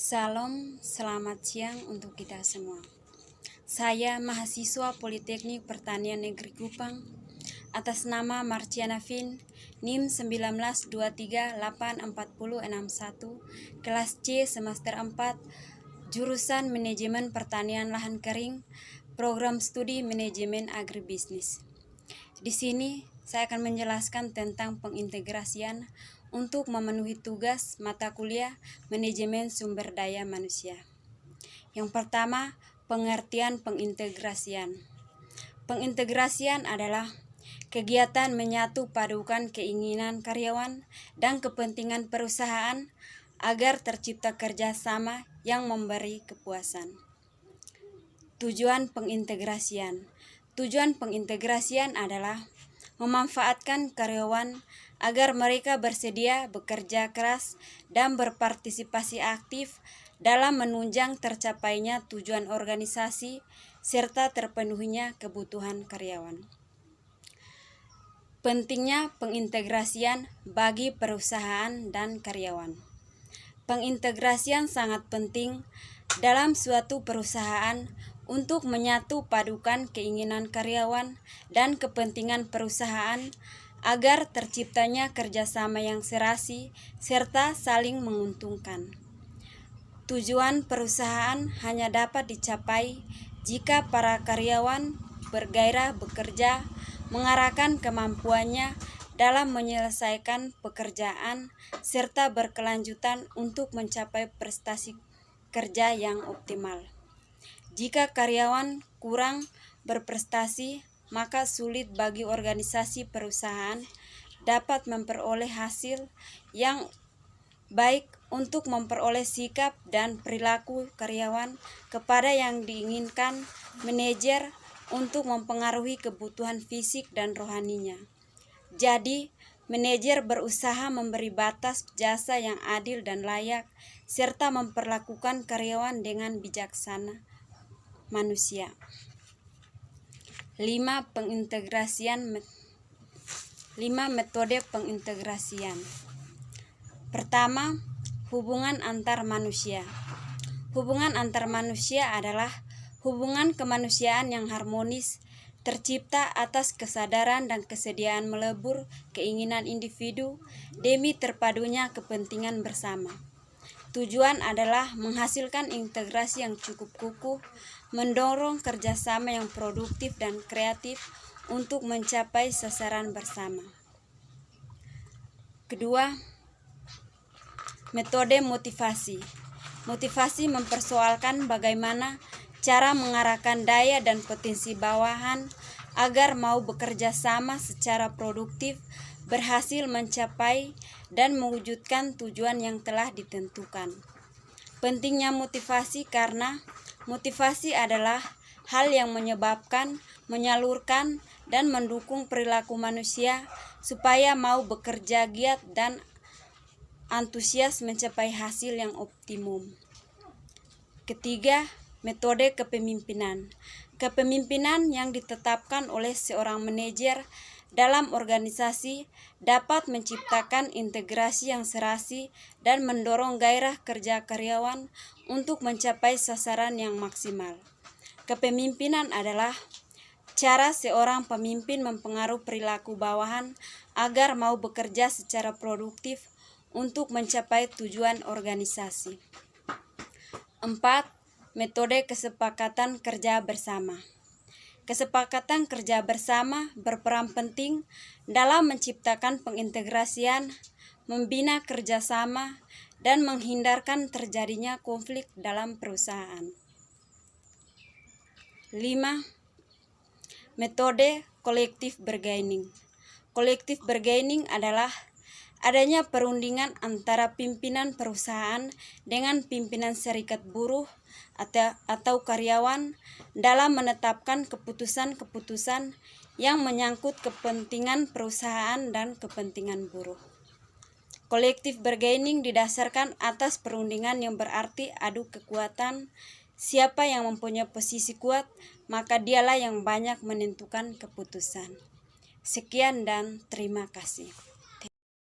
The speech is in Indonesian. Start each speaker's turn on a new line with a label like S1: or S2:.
S1: Salam, selamat siang untuk kita semua. Saya mahasiswa Politeknik Pertanian Negeri Kupang atas nama Marciana Fin, NIM 192384061, kelas C semester 4, jurusan Manajemen Pertanian Lahan Kering, program studi Manajemen Agribisnis. Di sini saya akan menjelaskan tentang pengintegrasian untuk memenuhi tugas mata kuliah Manajemen Sumber Daya Manusia. Yang pertama, pengertian pengintegrasian. Pengintegrasian adalah kegiatan menyatu padukan keinginan karyawan dan kepentingan perusahaan agar tercipta kerjasama yang memberi kepuasan. Tujuan pengintegrasian. Tujuan pengintegrasian adalah memanfaatkan karyawan agar mereka bersedia bekerja keras dan berpartisipasi aktif dalam menunjang tercapainya tujuan organisasi serta terpenuhinya kebutuhan karyawan. Pentingnya pengintegrasian bagi perusahaan dan karyawan. Pengintegrasian sangat penting dalam suatu perusahaan untuk menyatu padukan keinginan karyawan dan kepentingan perusahaan agar terciptanya kerjasama yang serasi serta saling menguntungkan. Tujuan perusahaan hanya dapat dicapai jika para karyawan bergairah bekerja, mengarahkan kemampuannya dalam menyelesaikan pekerjaan serta berkelanjutan untuk mencapai prestasi kerja yang optimal. Jika karyawan kurang berprestasi, maka sulit bagi organisasi perusahaan dapat memperoleh hasil yang baik untuk memperoleh sikap dan perilaku karyawan kepada yang diinginkan manajer untuk mempengaruhi kebutuhan fisik dan rohaninya. Jadi, manajer berusaha memberi batas jasa yang adil dan layak serta memperlakukan karyawan dengan bijaksana manusia. 5 metode pengintegrasian. Pertama, hubungan antar manusia. Hubungan antar manusia adalah hubungan kemanusiaan yang harmonis, tercipta atas kesadaran dan kesediaan melebur keinginan individu demi terpadunya kepentingan bersama. Tujuan adalah menghasilkan integrasi yang cukup kukuh, mendorong kerjasama yang produktif dan kreatif untuk mencapai sasaran bersama. Kedua, metode motivasi. Motivasi mempersoalkan bagaimana cara mengarahkan daya dan potensi bawahan agar mau bekerja sama secara produktif, berhasil mencapai dan mewujudkan tujuan yang telah ditentukan. Pentingnya motivasi karena motivasi adalah hal yang menyebabkan, menyalurkan, dan mendukung perilaku manusia supaya mau bekerja giat dan antusias mencapai hasil yang optimum. Ketiga, metode kepemimpinan. Kepemimpinan yang ditetapkan oleh seorang manajer dalam organisasi dapat menciptakan integrasi yang serasi dan mendorong gairah kerja karyawan untuk mencapai sasaran yang maksimal. Kepemimpinan adalah cara seorang pemimpin mempengaruhi perilaku bawahan agar mau bekerja secara produktif untuk mencapai tujuan organisasi. 4. Metode kesepakatan kerja bersama. Kesepakatan kerja bersama berperan penting dalam menciptakan pengintegrasian, membina kerjasama, dan menghindarkan terjadinya konflik dalam perusahaan. 5. Metode kolektif bargaining. Kolektif bargaining adalah adanya perundingan antara pimpinan perusahaan dengan pimpinan serikat buruh atau karyawan dalam menetapkan keputusan-keputusan yang menyangkut kepentingan perusahaan dan kepentingan buruh. Kolektif bargaining didasarkan atas perundingan yang berarti adu kekuatan. Siapa yang mempunyai posisi kuat, maka dialah yang banyak menentukan keputusan. Sekian dan terima kasih.